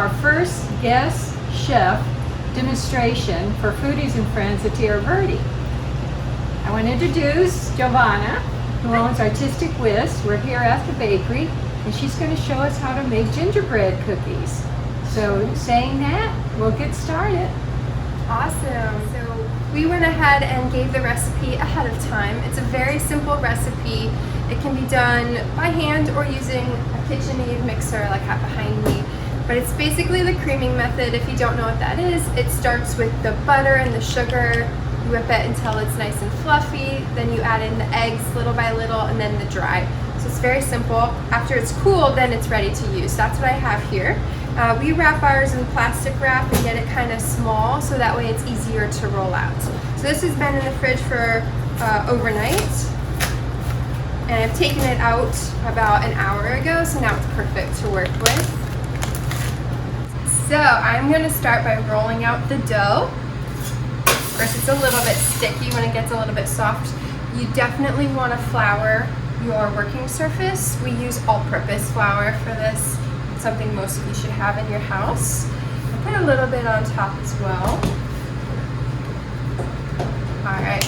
our first guest chef demonstration for Foodies and Friends at Tierra Verde. I want to introduce Giovanna, who owns Artistic Whisk. We're here at the bakery, and she's going to show us how to make gingerbread cookies. So saying that, we'll get started. Awesome. So we went ahead and gave the recipe ahead of time. It's a very simple recipe. It can be done by hand or using a KitchenAid mixer like I have behind me. But it's basically the creaming method. If you don't know what that is, it starts with the butter and the sugar. You whip it until it's nice and fluffy. Then you add in the eggs little by little, and then the dry. So it's very simple. After it's cool, then it's ready to use. That's what I have here. We wrap ours in plastic wrap and get it kind of small so that way it's easier to roll out. So this has been in the fridge for overnight, and I've taken it out about an hour ago, so now it's perfect to work with. So I'm going to start by rolling out the dough. First, it's a little bit sticky when it gets a little bit soft. You definitely want to flour your working surface. We use all-purpose flour for this. It's something most of you should have in your house. I put a little bit on top as well. Alright,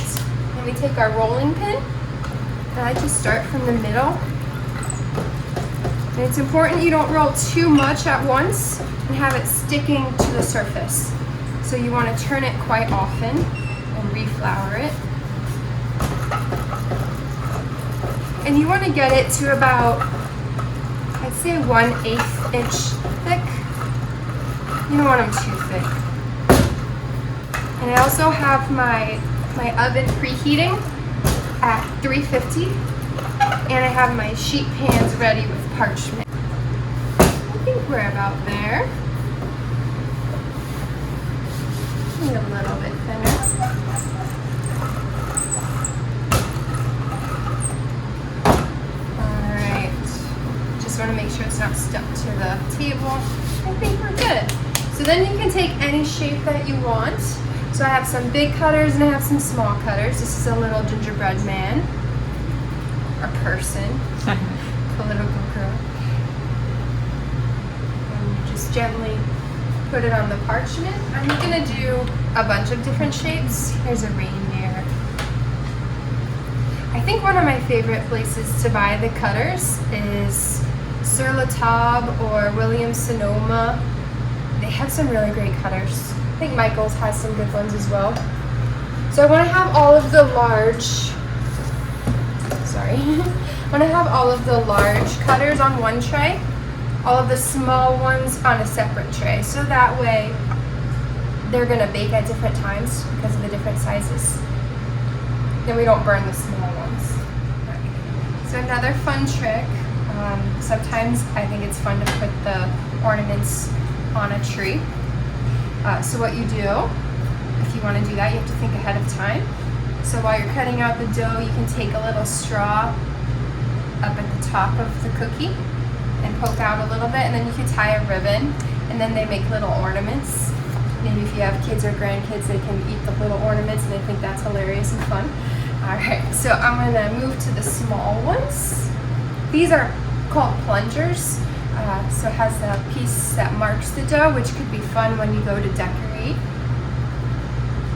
then we take our rolling pin, and I just start from the middle. And it's important you don't roll too much at once and have it sticking to the surface. So you want to turn it quite often and re-flour it. And you want to get it to about, I'd say 1/8 inch thick. You don't want them too thick. And I also have my oven preheating at 350. And I have my sheet pans ready with parchment. I think we're about there. Need a little bit thinner. Alright. Just want to make sure it's not stuck to the table. I think we're good. So then you can take any shape that you want. So I have some big cutters and I have some small cutters. This is a little gingerbread man. Or person. Political girl. And just gently put it on the parchment. I'm gonna do a bunch of different shapes. Here's a reindeer. I think one of my favorite places to buy the cutters is Sur La Table or Williams-Sonoma. They have some really great cutters. I think Michael's has some good ones as well. So I want to have all of the large, I want to have all of the large cutters on one tray, all of the small ones on a separate tray. So that way they're going to bake at different times because of the different sizes. Then we don't burn the small ones. So another fun trick, sometimes I think it's fun to put the ornaments on a tree. So what you do, if you want to do that, you have to think ahead of time. So while you're cutting out the dough, you can take a little straw up at the top of the cookie and poke out a little bit, and then you can tie a ribbon, and then they make little ornaments. Maybe if you have kids or grandkids, they can eat the little ornaments, and they think that's hilarious and fun. Alright, so I'm going to move to the small ones. These are called plungers. So it has a piece that marks the dough, which could be fun when you go to decorate.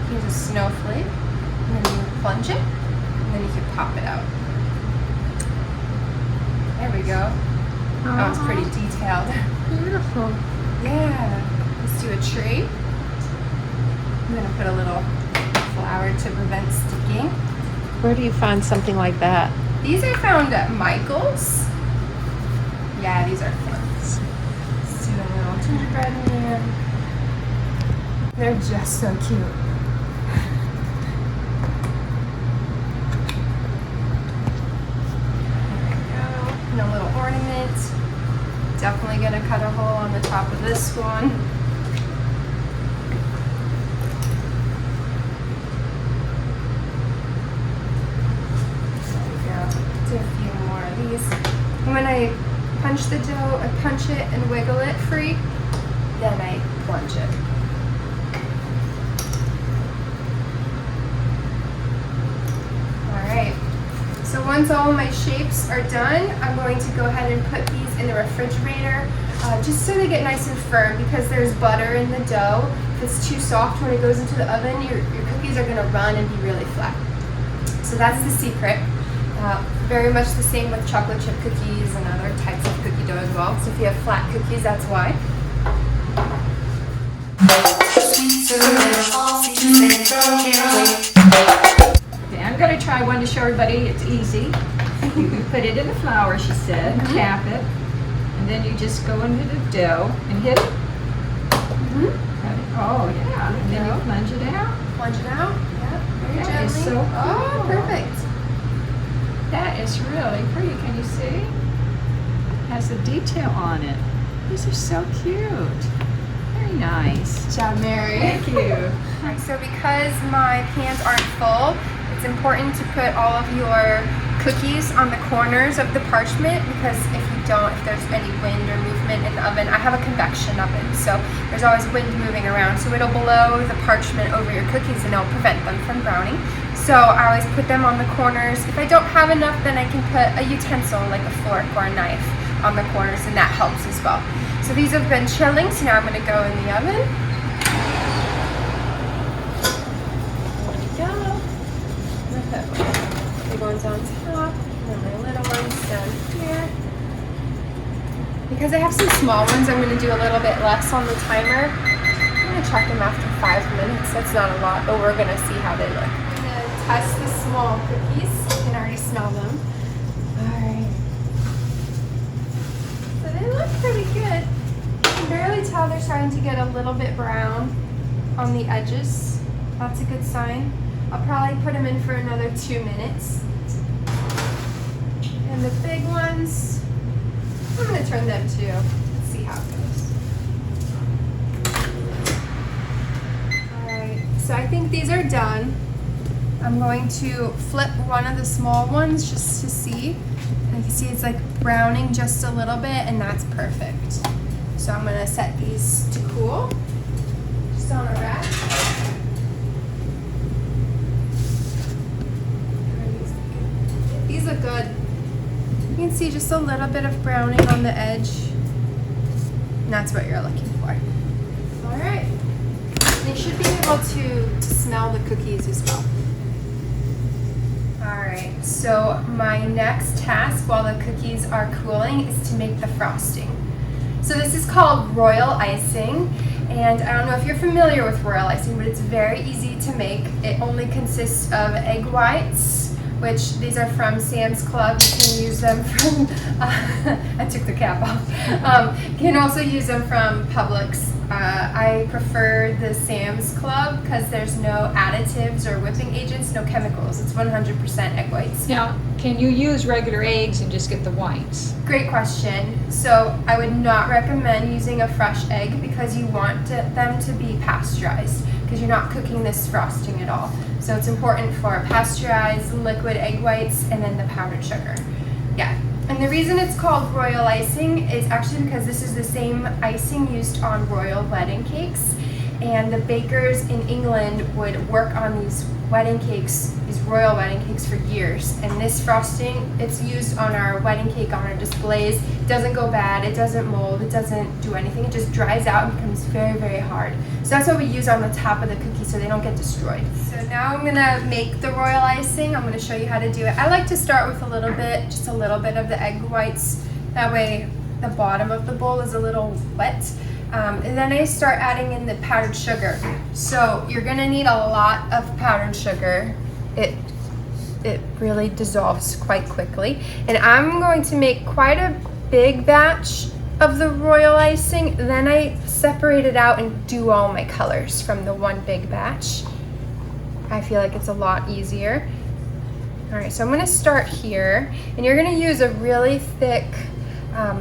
Here's a snowflake, and then you plunge it, and then you can pop it out. There we go. Oh, it's pretty detailed. Beautiful. Yeah. Let's do a tree. I'm going to put a little flour to prevent sticking. Where do you find something like that? These I found at Michael's. Yeah, these are fun. Let's do a little gingerbread man. They're just so cute. There we go. And a little ornament. Definitely going to cut a hole on the top of this one. There we go. Do a few more of these. And when I punch the dough, I punch it and wiggle it free, then I plunge it. Alright, so once all my shapes are done, I'm going to go ahead and put these in the refrigerator just so they get nice and firm, because there's butter in the dough. If it's too soft when it goes into the oven, your cookies are gonna run and be really flat. So that's the secret. Very much the same with chocolate chip cookies and other types of cookie dough as well. So if you have flat cookies, that's why. Okay, I'm going to try one to show everybody it's easy. You put it in the flour, she said, tap it, and then you just go into the dough and hit it. Oh, yeah. And then you plunge it out. Plunge it out. Yeah, very That gently. is so Oh, cool. perfect. That is really pretty. Can you see? Has a detail on it. These are so cute. Very nice. Good job, Mary. Thank you. So because my pans aren't full, it's important to put all of your cookies on the corners of the parchment, because if there's any wind or movement in the oven, I have a convection oven, so there's always wind moving around, so it'll blow the parchment over your cookies and it'll prevent them from browning. So I always put them on the corners. If I don't have enough, then I can put a utensil like a fork or a knife on the corners, and that helps as well. So these have been chilling, so now I'm going to go in the oven. There we go. I'm going to put my big ones on top, and then my little ones down here. Because I have some small ones, I'm going to do a little bit less on the timer. I'm going to check them after 5 minutes. That's not a lot, but we're going to see how they look. I'm going to test the small cookies. You can already smell them. Alright. So they look pretty good. You can barely tell they're starting to get a little bit brown on the edges. That's a good sign. I'll probably put them in for another 2 minutes. And the big ones, I'm going to turn them too. Let's see how it goes. Alright, so I think these are done. I'm going to flip one of the small ones just to see. And you can see it's like browning just a little bit, and that's perfect. So I'm going to set these to cool, just on a rack. These look good. You can see just a little bit of browning on the edge, and that's what you're looking for. All right. They should be able to smell the cookies as well. All right, so my next task while the cookies are cooling is to make the frosting. So this is called royal icing, and I don't know if you're familiar with royal icing, but it's very easy to make. It only consists of egg whites, which these are from Sam's Club. You can use them from, I took the cap off. You can also use them from Publix. I prefer the Sam's Club because there's no additives or whipping agents, no chemicals. It's 100% egg whites. Now, can you use regular eggs and just get the whites? Great question. So I would not recommend using a fresh egg because you want them to be pasteurized, because you're not cooking this frosting at all. So it's important for pasteurized liquid egg whites and then the powdered sugar. Yeah. And the reason it's called royal icing is actually because this is the same icing used on royal wedding cakes. And the bakers in England would work on these wedding cakes, these royal wedding cakes, for years. And this frosting, it's used on our wedding cake, on our displays. It doesn't go bad, it doesn't mold, it doesn't do anything. It just dries out and becomes very, very hard. So that's what we use on the top of the cookie so they don't get destroyed. So now I'm gonna make the royal icing. I'm gonna show you how to do it. I like to start with a little bit, just a little bit of the egg whites. That way the bottom of the bowl is a little wet. And then I start adding in the powdered sugar. So you're gonna need a lot of powdered sugar. It really dissolves quite quickly. And I'm going to make quite a big batch of the royal icing. Then I separate it out and do all my colors from the one big batch. I feel like it's a lot easier. All right, so I'm gonna start here. And you're gonna use a really thick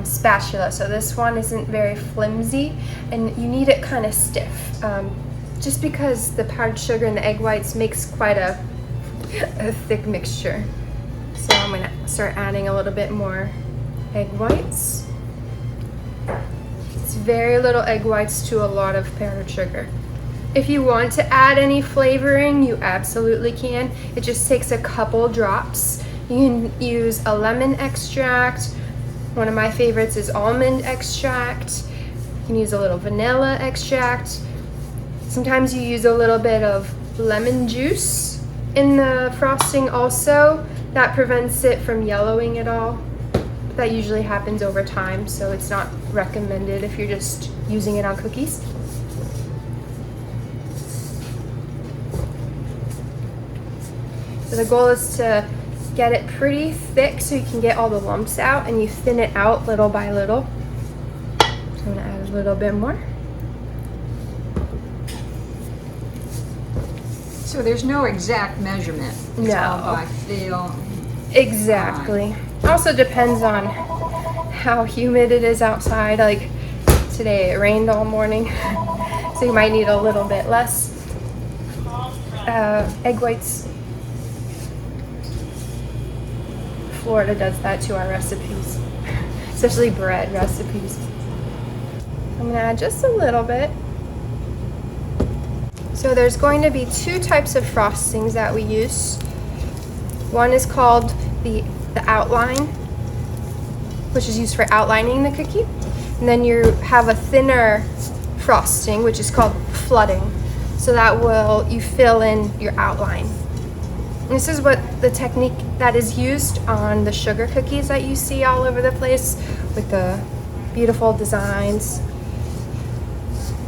spatula, so this one isn't very flimsy, and you need it kind of stiff, just because the powdered sugar and the egg whites makes quite a thick mixture. So I'm going to start adding a little bit more egg whites. It's very little egg whites to a lot of powdered sugar. If you want to add any flavoring, you absolutely can. It just takes a couple drops. You can use a lemon extract, One of my favorites is almond extract. You can use a little vanilla extract. Sometimes you use a little bit of lemon juice in the frosting also. That prevents it from yellowing at all. That usually happens over time, so it's not recommended if you're just using it on cookies. So the goal is to get it pretty thick so you can get all the lumps out, and you thin it out little by little. So I'm gonna add a little bit more. So there's no exact measurement. It's No. all by feel. Exactly. Also depends on how humid it is outside. Like today it rained all morning, so you might need a little bit less egg whites. Florida does that to our recipes, especially bread recipes. I'm gonna add just a little bit. So there's going to be two types of frostings that we use. One is called the outline, which is used for outlining the cookie. And then you have a thinner frosting, which is called flooding. So you fill in your outline. And this is what the technique that is used on the sugar cookies that you see all over the place with the beautiful designs.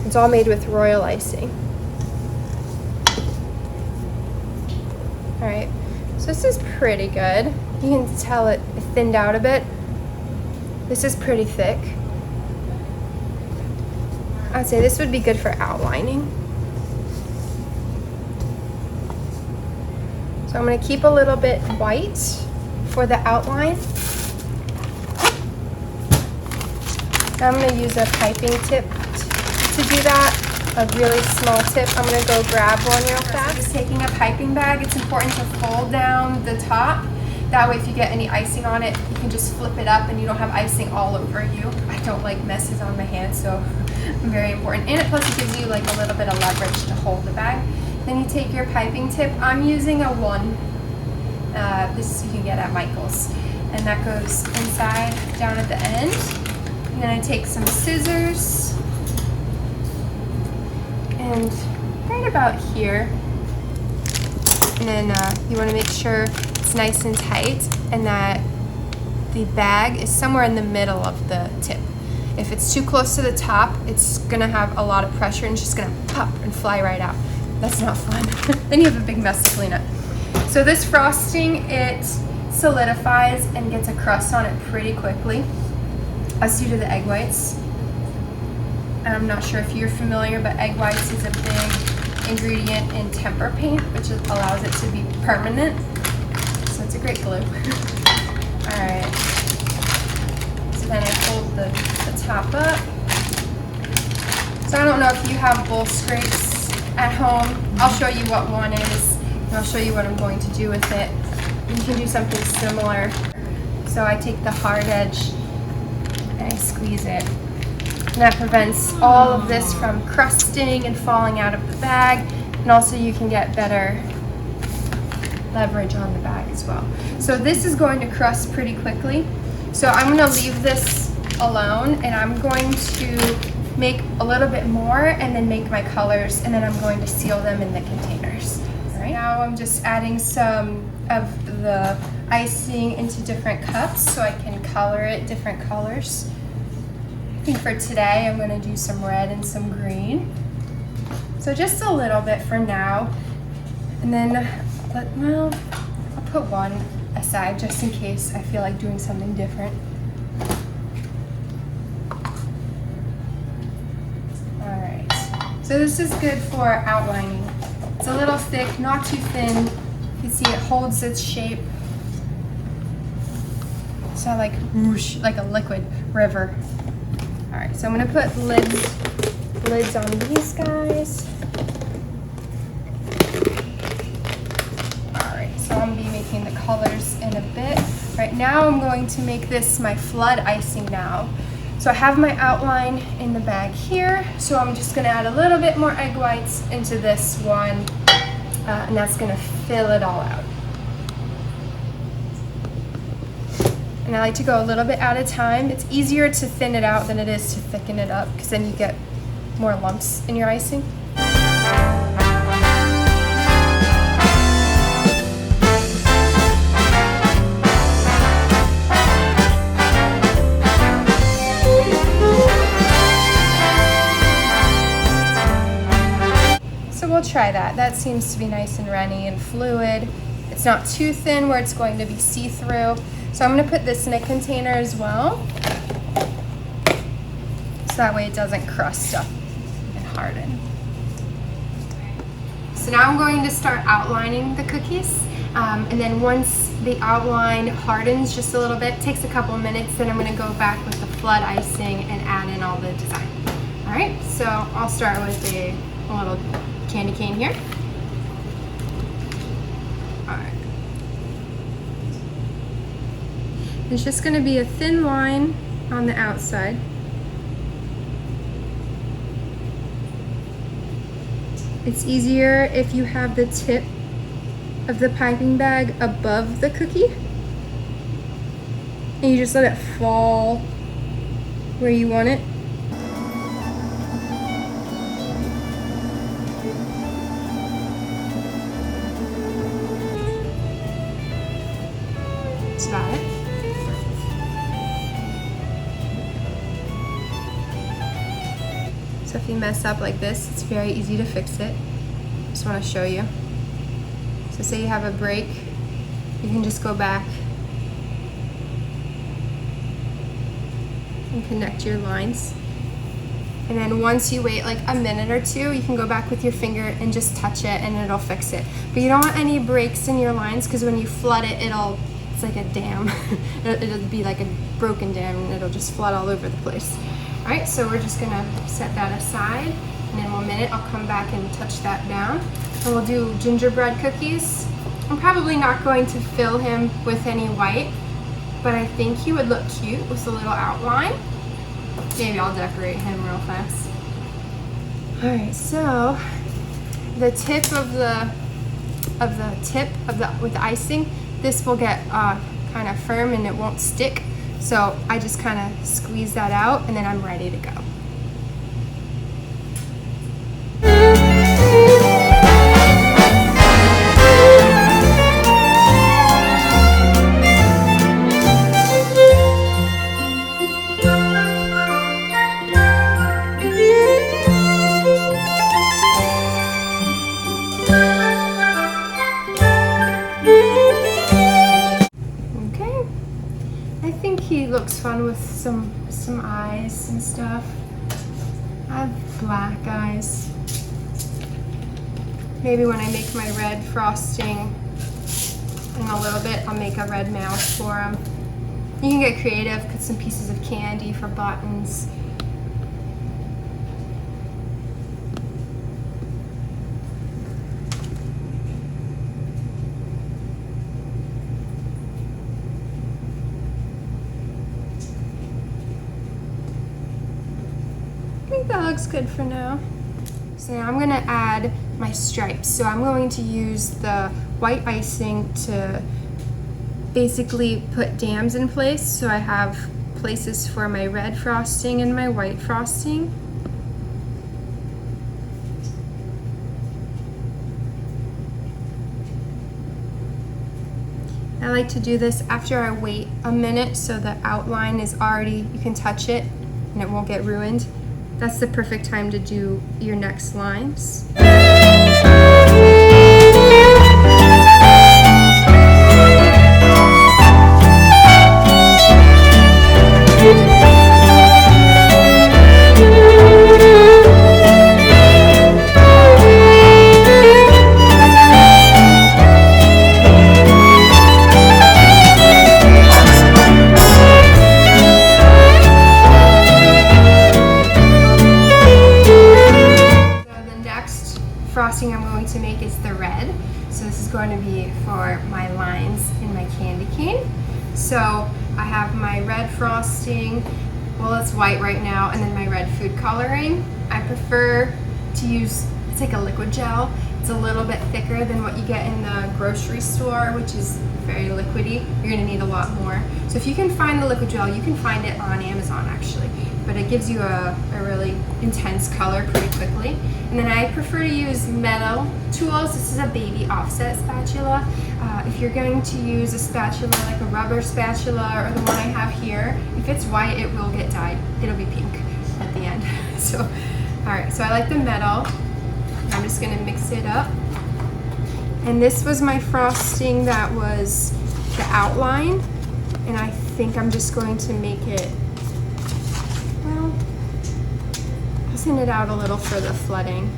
It's all made with royal icing. All right, so this is pretty good. You can tell it thinned out a bit. This is pretty thick. I'd say this would be good for outlining. So I'm gonna keep a little bit white for the outline. I'm gonna use a piping tip to do that, a really small tip. I'm gonna go grab one real fast. Just taking a piping bag, it's important to fold down the top. That way if you get any icing on it, you can just flip it up and you don't have icing all over you. I don't like messes on my hands, so very important. And plus it gives you like a little bit of leverage to hold the bag. Then you take your piping tip. I'm using a 1. This you can get at Michael's. And that goes inside, down at the end. And then I take some scissors. And right about here. And then you want to make sure it's nice and tight and that the bag is somewhere in the middle of the tip. If it's too close to the top, it's gonna have a lot of pressure and it's just gonna pop and fly right out. That's not fun. Then you have a big mess to clean up. So this frosting, it solidifies and gets a crust on it pretty quickly, as due to the egg whites. I'm not sure if you're familiar, but egg whites is a big ingredient in temper paint, which allows it to be permanent. So it's a great glue. All right. So then I fold the top up. So I don't know if you have bowl scrapes at home. I'll show you what one is, and I'll show you what I'm going to do with it. You can do something similar. So I take the hard edge and I squeeze it. And that prevents all of this from crusting and falling out of the bag. And also you can get better leverage on the bag as well. So this is going to crust pretty quickly. So I'm gonna leave this alone and I'm going to make a little bit more and then make my colors, and then I'm going to seal them in the containers. All right. Now I'm just adding some of the icing into different cups so I can color it different colors. I think for today I'm going to do some red and some green. So just a little bit for now, and then I'll put one aside just in case I feel like doing something different. So this is good for outlining. It's a little thick, not too thin. You can see it holds its shape. It's not like whoosh, like a liquid river. All right, so I'm gonna put lids on these guys. All right, so I'm gonna be making the colors in a bit. Right now I'm going to make this my flood icing now. So I have my outline in the bag here, so I'm just gonna add a little bit more egg whites into this one, and that's gonna fill it all out. And I like to go a little bit at a time. It's easier to thin it out than it is to thicken it up because then you get more lumps in your icing. So we'll try that. That seems to be nice and runny and fluid. It's not too thin where it's going to be see-through. So I'm going to put this in a container as well. So that way it doesn't crust up and harden. So now I'm going to start outlining the cookies. And then once the outline hardens just a little bit, takes a couple minutes, then I'm going to go back with the flood icing and add in all the design. All right, so I'll start with a little candy cane here. All right. It's just going to be a thin line on the outside. It's easier if you have the tip of the piping bag above the cookie and you just let it fall where you want it. That's about it. So if you mess up like this, it's very easy to fix it. Just want to show you. So say you have a break, you can just go back and connect your lines. And then once you wait like a minute or two, you can go back with your finger and just touch it and it'll fix it. But you don't want any breaks in your lines because when you flood it, it's like a dam. It'll be like a broken dam and it'll just flood all over the place. All right, so we're just gonna set that aside, and in 1 minute I'll come back and touch that down. And we'll do gingerbread cookies. I'm probably not going to fill him with any white, but I think he would look cute with a little outline. Maybe I'll decorate him real fast. All right, so the tip with the icing, this will get kind of firm and it won't stick. So I just kind of squeeze that out and then I'm ready to go. He looks fun with some eyes and stuff. I have black eyes. Maybe when I make my red frosting in a little bit, I'll make a red mouth for him. You can get creative, put some pieces of candy for buttons. I think that looks good for now. So now I'm going to add my stripes. So I'm going to use the white icing to basically put dams in place. So I have places for my red frosting and my white frosting. I like to do this after I wait a minute so the outline is already, you can touch it and it won't get ruined. That's the perfect time to do your next lines. Frosting I'm going to make is the red. So this is going to be for my lines in my candy cane. So I have my red frosting, well it's white right now, and then my red food coloring. I prefer to use It's like a liquid gel. It's a little bit thicker than what you get in the grocery store, which is very liquidy. You're gonna need a lot more. So if you can find the liquid gel, you can find it on Amazon actually. But it gives you a really intense color pretty quickly. And then I prefer to use metal tools. This is a baby offset spatula. If you're going to use a spatula like a rubber spatula or the one I have here, if it's white, it will get dyed. It'll be pink at the end. So, all right, so I like the metal. I'm just gonna mix it up. And this was my frosting that was the outline. And I think I'm just going to make it, well, I'll thin it out a little for the flooding.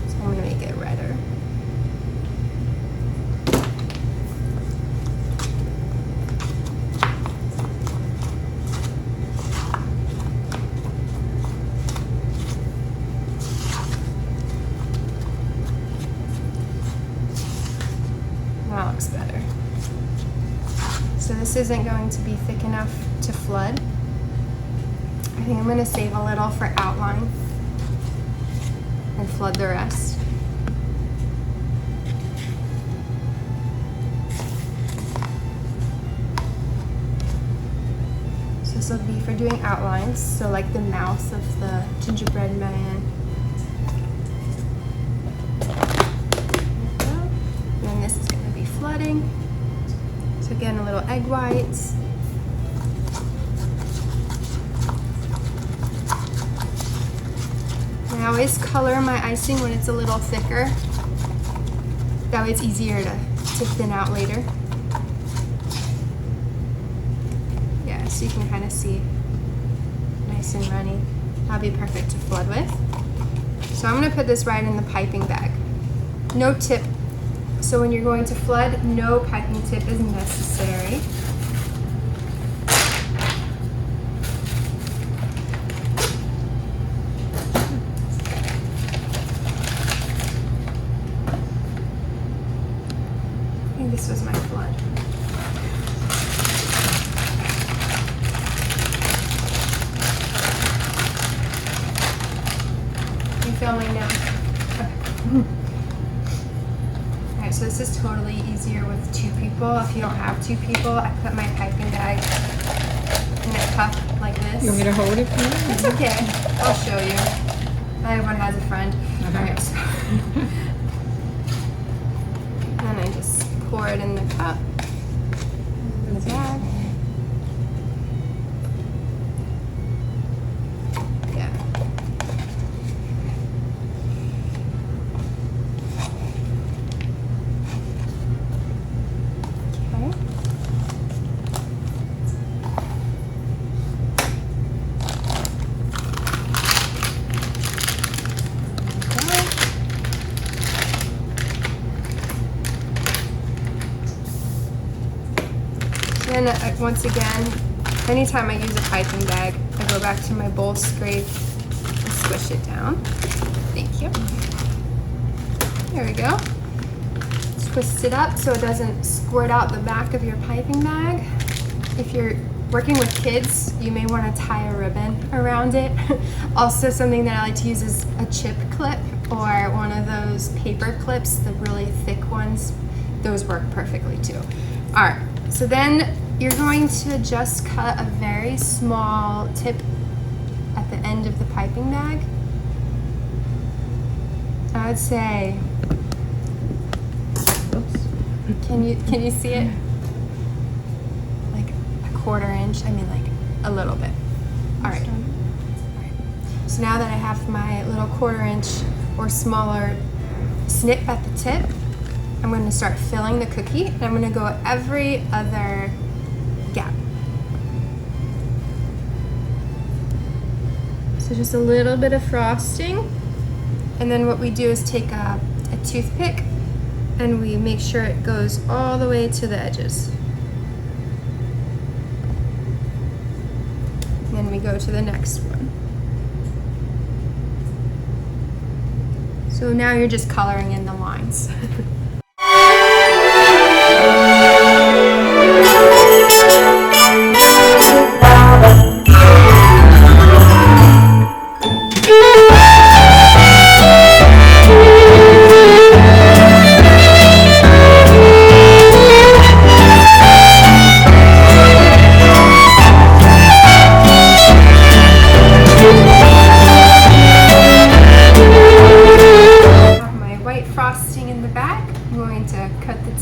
So I'm gonna make it redder. That looks better. So this isn't going to be thick enough to flood. I think I'm going to save a little for outline and flood the rest. So this will be for doing outlines, so like the mouth of the gingerbread man. And then this is going to be flooding. So again, a little egg whites. I always color my icing when it's a little thicker. That way it's easier to thin out later. Yeah, so you can kind of see nice and runny. That'll be perfect to flood with. So I'm gonna put this right in the piping bag. No tip. So when you're going to flood, no piping tip is necessary. I think this was my flood. You filming now? Okay. Alright, so this is totally easier with 2 people. If you don't have 2 people, I put my piping bag in a cup like this. You want me to hold it for you? It's okay. I'll show you. Everyone has a friend. Alright, so then I just pour it in the cup. In the bag. Yeah. Okay. And once again, anytime I use a piping bag, I go back to my bowl scrape and squish it down. Thank you. There we go. Twist it up so it doesn't squirt out the back of your piping bag. If you're working with kids, you may want to tie a ribbon around it. Also, something that I like to use is a chip clip or one of those paper clips, the really thick ones. Those work perfectly too. All right, so then you're going to just cut a very small tip at the end of the piping bag. I would say, can you see it? Like a 1/4 inch, I mean like a little bit. All right. So now that I have my little 1/4 inch or smaller snip at the tip, I'm going to start filling the cookie, and I'm going to go every other gap. So just a little bit of frosting, and then what we do is take a toothpick and we make sure it goes all the way to the edges. And then we go to the next one. So now you're just coloring in the lines.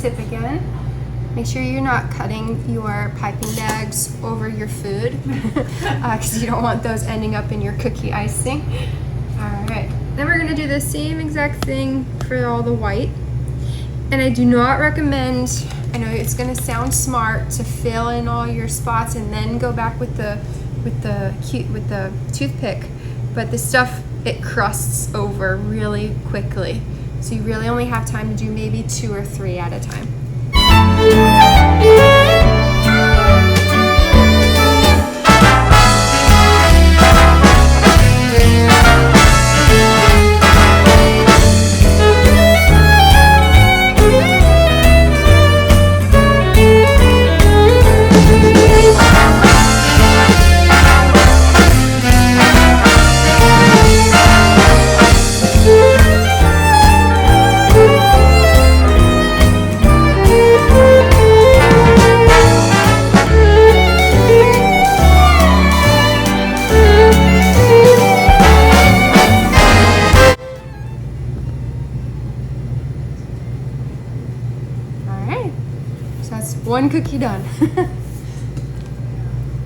tip again. Make sure you're not cutting your piping bags over your food because you don't want those ending up in your cookie icing. All right, then we're gonna do the same exact thing for all the white. And I do not recommend, I know it's gonna sound smart to fill in all your spots and then go back with the toothpick, but this stuff, it crusts over really quickly. So you really only have time to do maybe 2 or 3 at a time. One cookie done.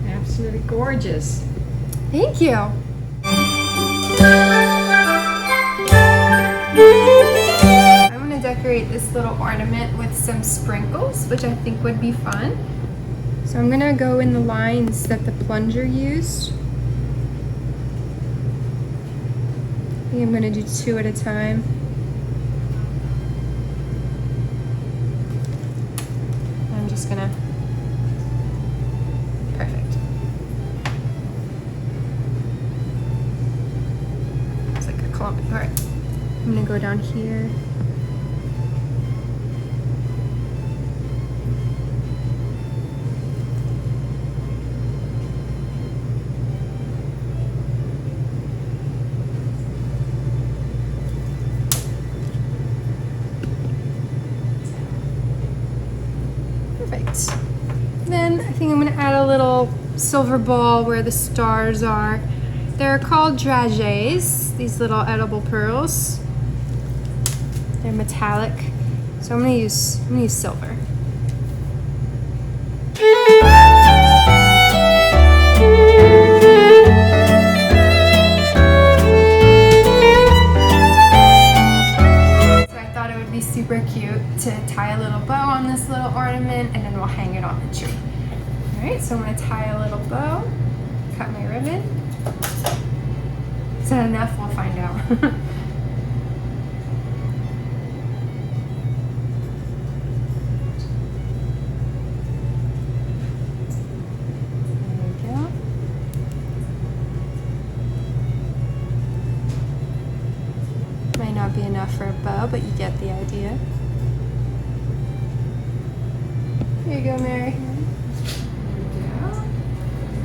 Absolutely gorgeous. Thank you. I'm gonna decorate this little ornament with some sprinkles, which I think would be fun. So I'm gonna go in the lines that the plunger used. I think I'm gonna do 2 at a time. I'm just gonna, perfect. It's like a clump. All right, I'm gonna go down here. Perfect. Then I think I'm gonna add a little silver ball where the stars are. They're called dragées, these little edible pearls. They're metallic, so I'm gonna use silver. Super cute to tie a little bow on this little ornament, and then we'll hang it on the tree. All right, so I'm gonna tie a little bow, cut my ribbon. Is that enough? We'll find out. There we go. Might not be enough for a bow, but you get the idea. Here you go, Mary. There we go.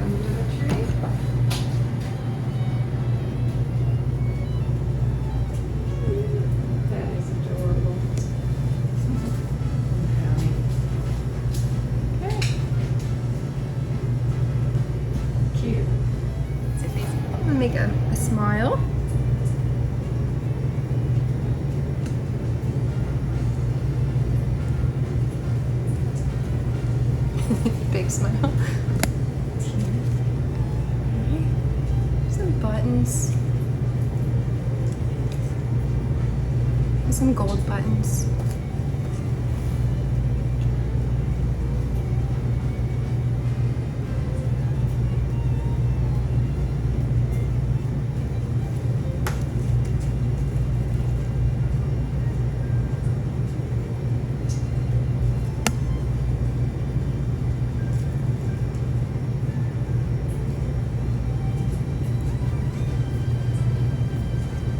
Under the tree. That is adorable. Okay. Cute. I'm gonna make a smile. Big smile. Some buttons. And some gold buttons.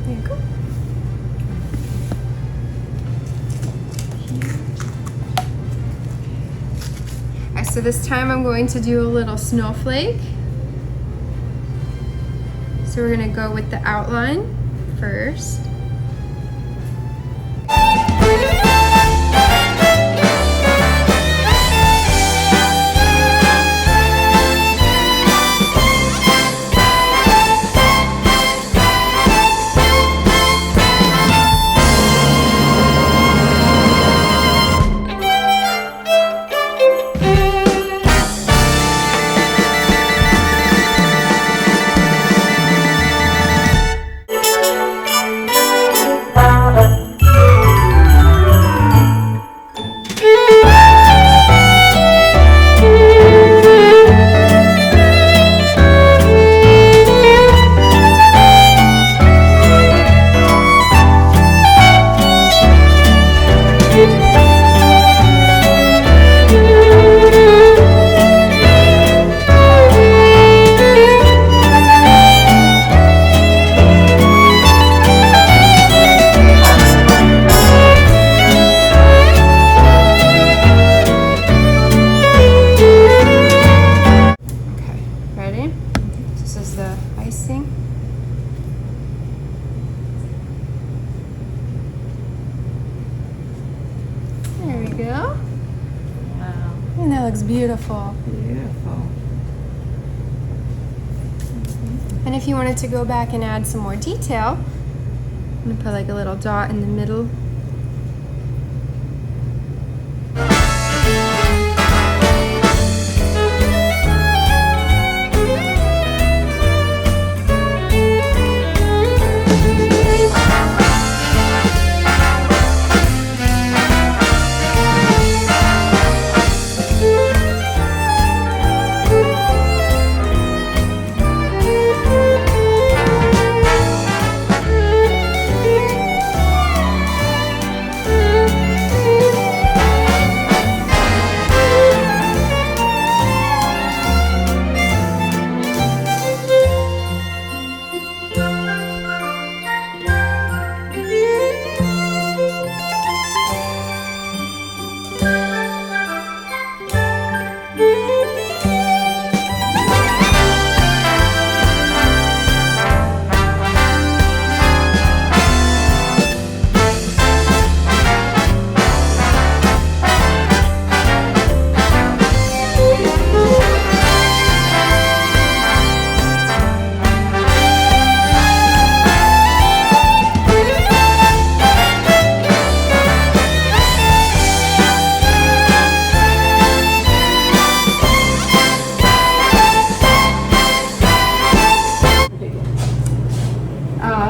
There you go. Alright, so this time I'm going to do a little snowflake. So we're going to go with the outline first. That looks beautiful. Beautiful. And if you wanted to go back and add some more detail, I'm gonna put like a little dot in the middle.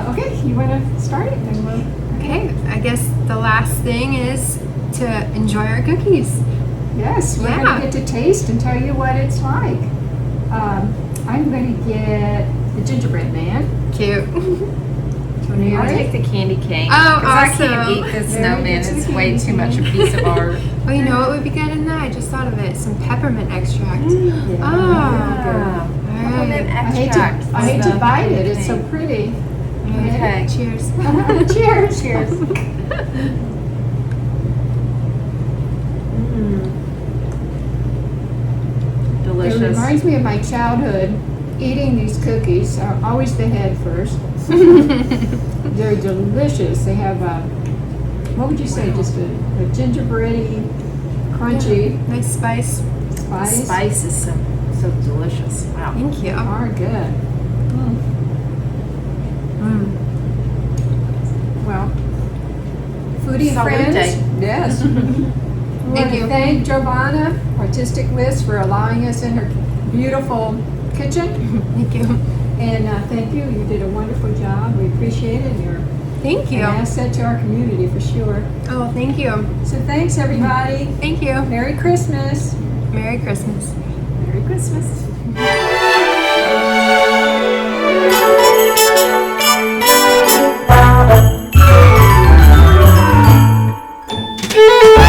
Okay, you want to start it? Then we'll. Okay, I guess the last thing is to enjoy our cookies. Yes, we're Yeah. going to get to taste and tell you what it's like. I'm going to get the gingerbread man. Cute. I'll take the candy cane. Oh, 'cause I can't awesome. eat this Very snowman. good It's to way candy too much a cane. piece of art. Oh, you know what would be good in that? I just thought of it. Some peppermint extract. Oh, Yeah. all Peppermint right. extract. I hate to the bite it. It's so thing. pretty. Okay. Cheers. Cheers. Cheers. It Delicious. reminds me of my childhood eating these cookies. Always the head first. They're delicious. They have what would you say? Just a gingerbready, crunchy Nice spice. spice. Spice is so delicious. Wow. Thank you. Are good. Well, foodie Salute. friends. Yes. Thank you. Thank Giovanna, Artistic Whisk, for allowing us in her beautiful kitchen. Thank you. And thank you. You did a wonderful job. We appreciate it. You're Thank an you. asset to our community for sure. Oh, thank you. So thanks, everybody. Thank you. Merry Christmas. Merry Christmas. Merry Christmas. Thank you.